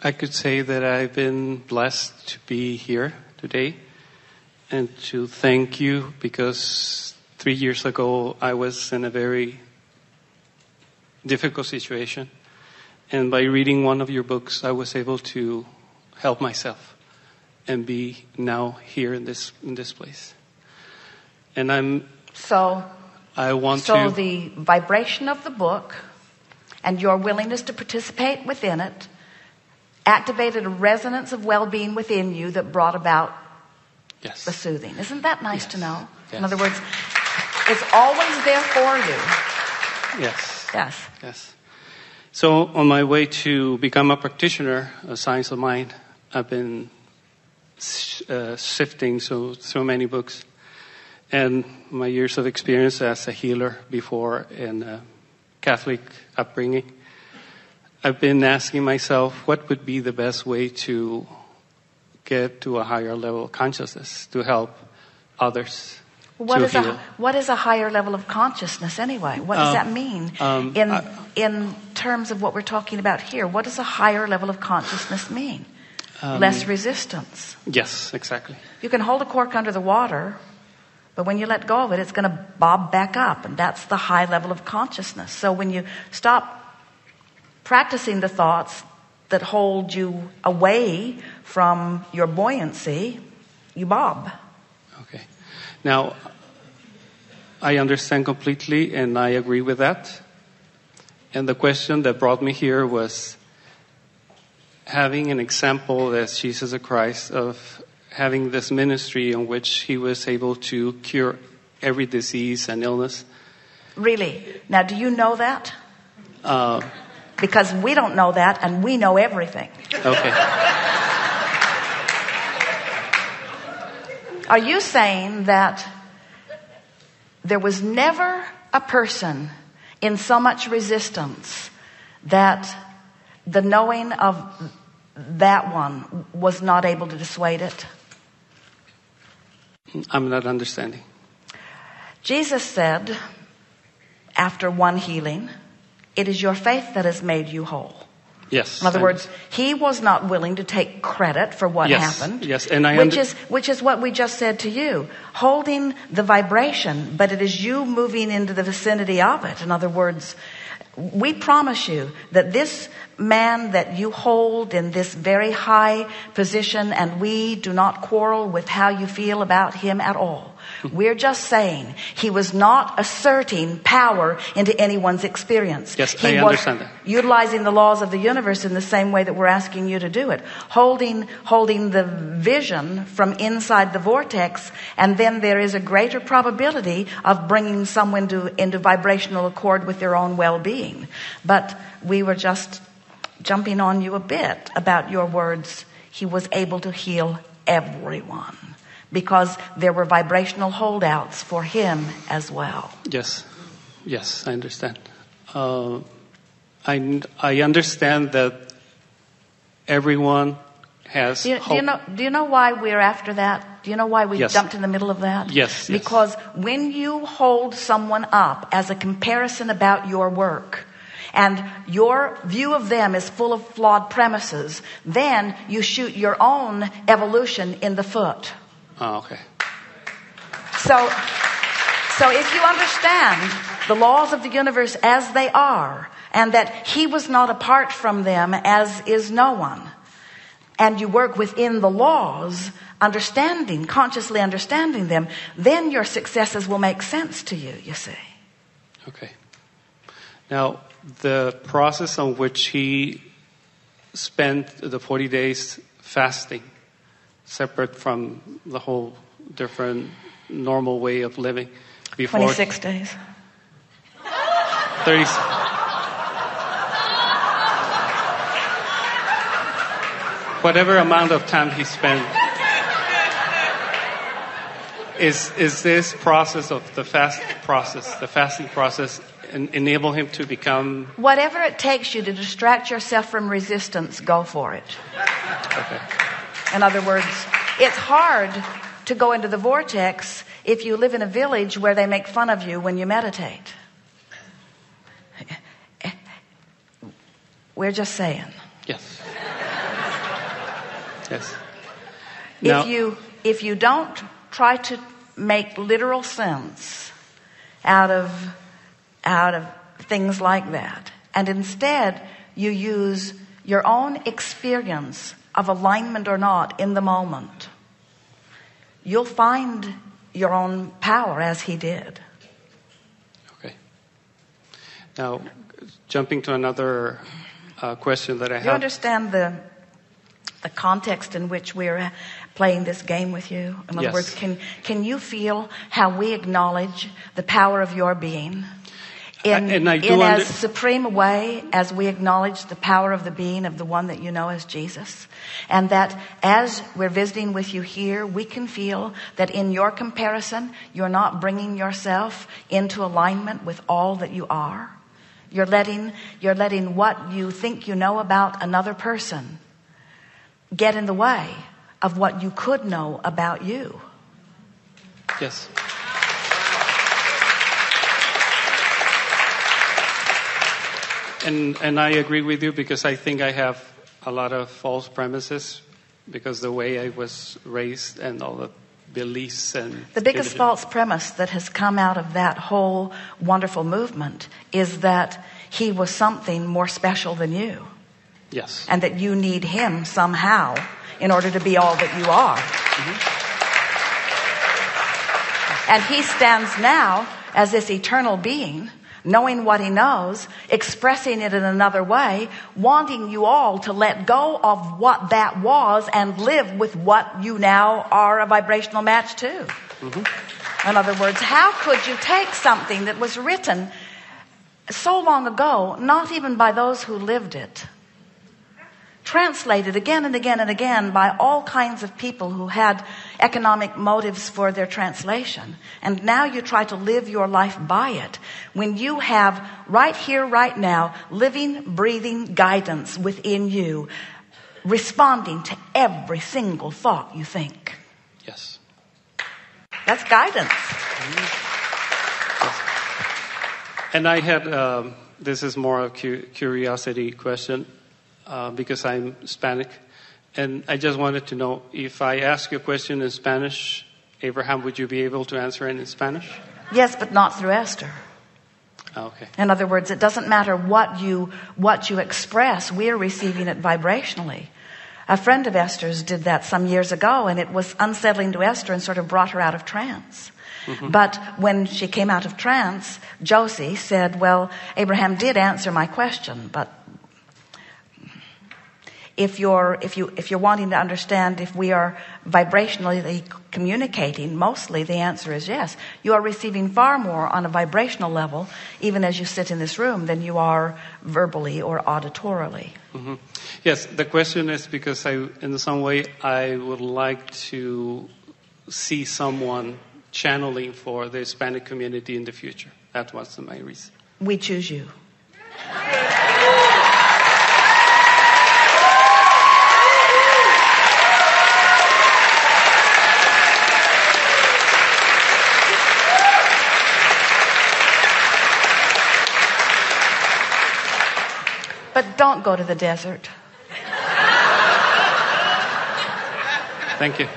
I could say that I've been blessed to be here today and to thank you, because 3 years ago I was in a very difficult situation. And by reading one of your books, I was able to help myself and be now here in this place. And So the vibration of the book and your willingness to participate within it activated a resonance of well-being within you that brought about the soothing. Isn't that nice to know? Yes. In other words, it's always there for you. Yes. So on my way to become a practitioner of science of mind, I've been sifting so many books. And my years of experience as a healer before in a Catholic upbringing, I've been asking myself, what would be the best way to get to a higher level of consciousness, to help others to heal? What is a higher level of consciousness anyway? What does that mean in terms of what we're talking about here? What does a higher level of consciousness mean? Less resistance. Yes, exactly. You can hold a cork under the water, but when you let go of it, it's going to bob back up. And that's the high level of consciousness. So when you stop practicing the thoughts that hold you away from your buoyancy, you bob. Okay. Now, I understand completely, and I agree with that. And the question that brought me here was having an example as Jesus Christ of having this ministry in which he was able to cure every disease and illness. Really? Now, do you know that? Because we don't know that, and we know everything. Okay. Are you saying that there was never a person in so much resistance that the knowing of that one was not able to dissuade it? I'm not understanding. Jesus said, after one healing, it is your faith that has made you whole. Yes. In other words, he was not willing to take credit for what happened. Yes, and which is what we just said to you. Holding the vibration, but it is you moving into the vicinity of it. In other words, we promise you that this man that you hold in this very high position, and we do not quarrel with how you feel about him at all. We're just saying he was not asserting power into anyone's experience. Yes, he I understand that. Utilizing the laws of the universe in the same way that we're asking you to do it. Holding the vision from inside the vortex, and then there is a greater probability of bringing someone into vibrational accord with their own well-being. But we were just jumping on you a bit about your words. He was able to heal everyone, because there were vibrational holdouts for him as well. Yes, I understand. I understand that everyone has hope. Do you know why we're after that? Do you know why we jumped in the middle of that? Yes. Because when you hold someone up as a comparison about your work, and your view of them is full of flawed premises, then you shoot your own evolution in the foot. Oh, okay. So if you understand the laws of the universe as they are, and that he was not apart from them as is no one, and you work within the laws, consciously understanding them, then your successes will make sense to you, you see. Okay. Now, the process on which he spent the 40 days fasting, separate from the whole different normal way of living. Before 26 days. 30. Whatever amount of time he spent. Is this process of the fasting process, enable him to become... Whatever it takes you to distract yourself from resistance, go for it. Okay. In other words, it's hard to go into the vortex if you live in a village where they make fun of you when you meditate. We're just saying. Yes. Yes. Now, If you don't try to make literal sense out of things like that, and instead you use your own experience of alignment or not in the moment, you'll find your own power as he did. Okay. Now, jumping to another question that I have. Do you understand the context in which we're playing this game with you? In other Yes. words, can you feel how we acknowledge the power of your being in as supreme a way as we acknowledge the power of the being of the one that you know as Jesus? And that as we're visiting with you here, we can feel that in your comparison, you're not bringing yourself into alignment with all that you are. You're letting what you think you know about another person get in the way of what you could know about you. Yes. And I agree with you, because I think I have a lot of false premises because the way I was raised and all the beliefs and the biggest false premise that has come out of that whole wonderful movement is that he was something more special than you. Yes. And that you need him somehow in order to be all that you are. Mm-hmm. And he stands now as this eternal being, knowing what he knows, expressing it in another way, wanting you all to let go of what that was and live with what you now are a vibrational match to. Mm-hmm. In other words, how could you take something that was written so long ago, not even by those who lived it, translated again and again and again by all kinds of people who had economic motives for their translation, and now you try to live your life by it, when you have right here, right now, living, breathing guidance within you, responding to every single thought you think? Yes. That's guidance. And I had, this is more a curiosity question, because I'm Hispanic. And I just wanted to know, if I ask you a question in Spanish, Abraham, would you be able to answer it in Spanish? Yes, but not through Esther. Okay. In other words, it doesn't matter what you express, we're receiving it vibrationally. A friend of Esther's did that some years ago, and it was unsettling to Esther and sort of brought her out of trance. Mm-hmm. But when she came out of trance, Josie said, well, Abraham did answer my question, but if you're wanting to understand if we are vibrationally communicating, mostly the answer is yes. You are receiving far more on a vibrational level, even as you sit in this room, than you are verbally or auditorily. Mm-hmm. Yes, the question is because in some way I would like to see someone channeling for the Hispanic community in the future. That was my reason. We choose you. But don't go to the desert. Thank you.